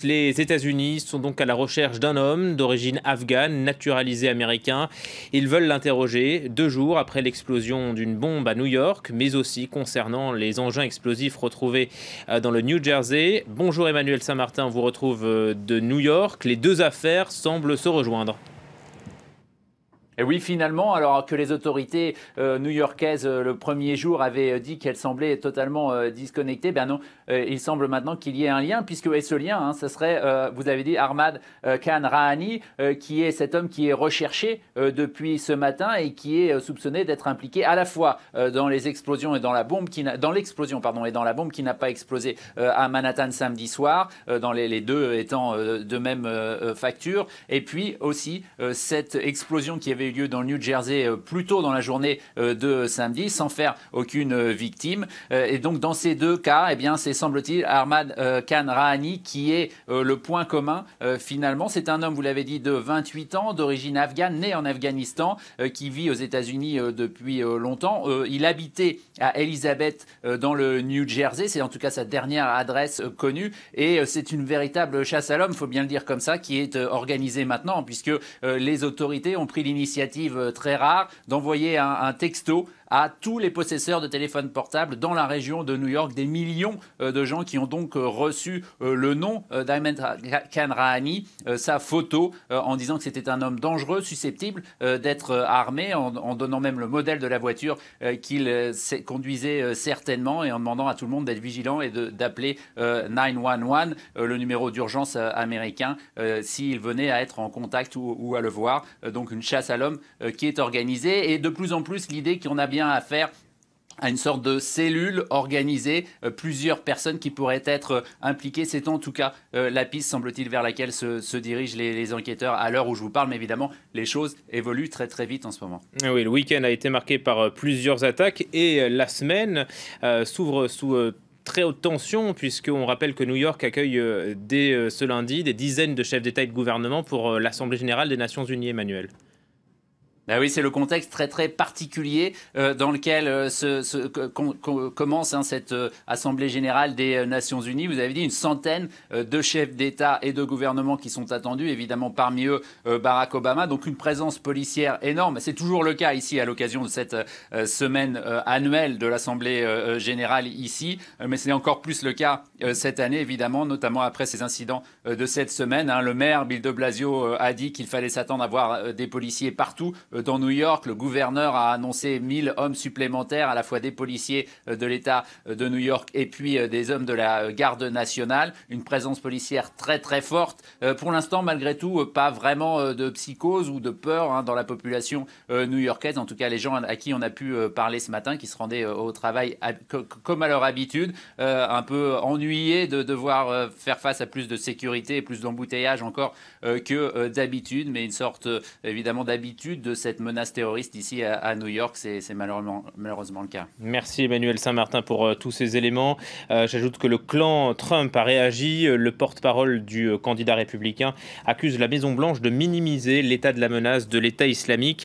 Les États-Unis sont donc à la recherche d'un homme d'origine afghane, naturalisé américain. Ils veulent l'interroger 2 jours après l'explosion d'une bombe à New York, mais aussi concernant les engins explosifs retrouvés dans le New Jersey. Bonjour Emmanuel Saint-Martin, on vous retrouve de New York. Les deux affaires semblent se rejoindre. Et oui, finalement, alors que les autorités new-yorkaises le premier jour avaient dit qu'elles semblaient totalement disconnectées, ben non, il semble maintenant qu'il y ait un lien, puisque et ce lien, ce serait, vous avez dit, Ahmad Khan Rahani, qui est cet homme qui est recherché depuis ce matin et qui est soupçonné d'être impliqué à la fois dans les explosions et dans la bombe dans l'explosion pardon et dans la bombe qui n'a pas explosé à Manhattan samedi soir, dans les deux étant de même facture, et puis aussi cette explosion qui avait eu lieu dans le New Jersey plus tôt dans la journée de samedi, sans faire aucune victime. Et donc dans ces deux cas, eh bien, c'est semble-t-il Ahmad Khan Rahani qui est le point commun finalement. C'est un homme, vous l'avez dit, de 28 ans, d'origine afghane, né en Afghanistan, qui vit aux États-Unis depuis longtemps. Il habitait à Elizabeth dans le New Jersey, c'est en tout cas sa dernière adresse connue, et c'est une véritable chasse à l'homme, il faut bien le dire comme ça, qui est organisée maintenant, puisque les autorités ont pris l'initiative très rare d'envoyer un texto à tous les possesseurs de téléphones portables dans la région de New York, des millions de gens qui ont donc reçu le nom d'Ahmed Khan Rahani, sa photo, en disant que c'était un homme dangereux, susceptible d'être armé, en donnant même le modèle de la voiture qu'il conduisait certainement, et en demandant à tout le monde d'être vigilant et d'appeler 911, le numéro d'urgence américain, s'il venait à être en contact ou à le voir. Donc une chasse à l'homme qui est organisée, et de plus en plus l'idée qu'on a bien à faire à une sorte de cellule organisée, plusieurs personnes qui pourraient être impliquées. C'est en tout cas la piste, semble-t-il, vers laquelle se dirigent les enquêteurs à l'heure où je vous parle. Mais évidemment, les choses évoluent très très vite en ce moment. Oui, le week-end a été marqué par plusieurs attaques et la semaine s'ouvre sous très haute tension, puisqu'on rappelle que New York accueille dès ce lundi des dizaines de chefs d'État et de gouvernement pour l'Assemblée générale des Nations unies, Emmanuel. Ben oui, c'est le contexte très très particulier dans lequel commence cette Assemblée générale des Nations unies. Vous avez dit une centaine de chefs d'État et de gouvernement qui sont attendus, évidemment parmi eux Barack Obama, donc une présence policière énorme. C'est toujours le cas ici à l'occasion de cette semaine annuelle de l'Assemblée générale ici, mais c'est encore plus le cas cette année évidemment, notamment après ces incidents de cette semaine. Le maire Bill de Blasio a dit qu'il fallait s'attendre à voir des policiers partout dans New York. Le gouverneur a annoncé 1000 hommes supplémentaires, à la fois des policiers de l'État de New York et puis des hommes de la garde nationale. Une présence policière très très forte. Pour l'instant, malgré tout, pas vraiment de psychose ou de peur dans la population new-yorkaise. En tout cas, les gens à qui on a pu parler ce matin, qui se rendaient au travail comme à leur habitude, un peu ennuyés de devoir faire face à plus de sécurité et plus d'embouteillage encore que d'habitude, mais une sorte évidemment d'habitude de cette menace terroriste ici à New York. C'est malheureusement le cas. Merci Emmanuel Saint-Martin pour tous ces éléments. J'ajoute que le clan Trump a réagi. Le porte-parole du candidat républicain accuse la Maison-Blanche de minimiser l'état de la menace de l'État islamique.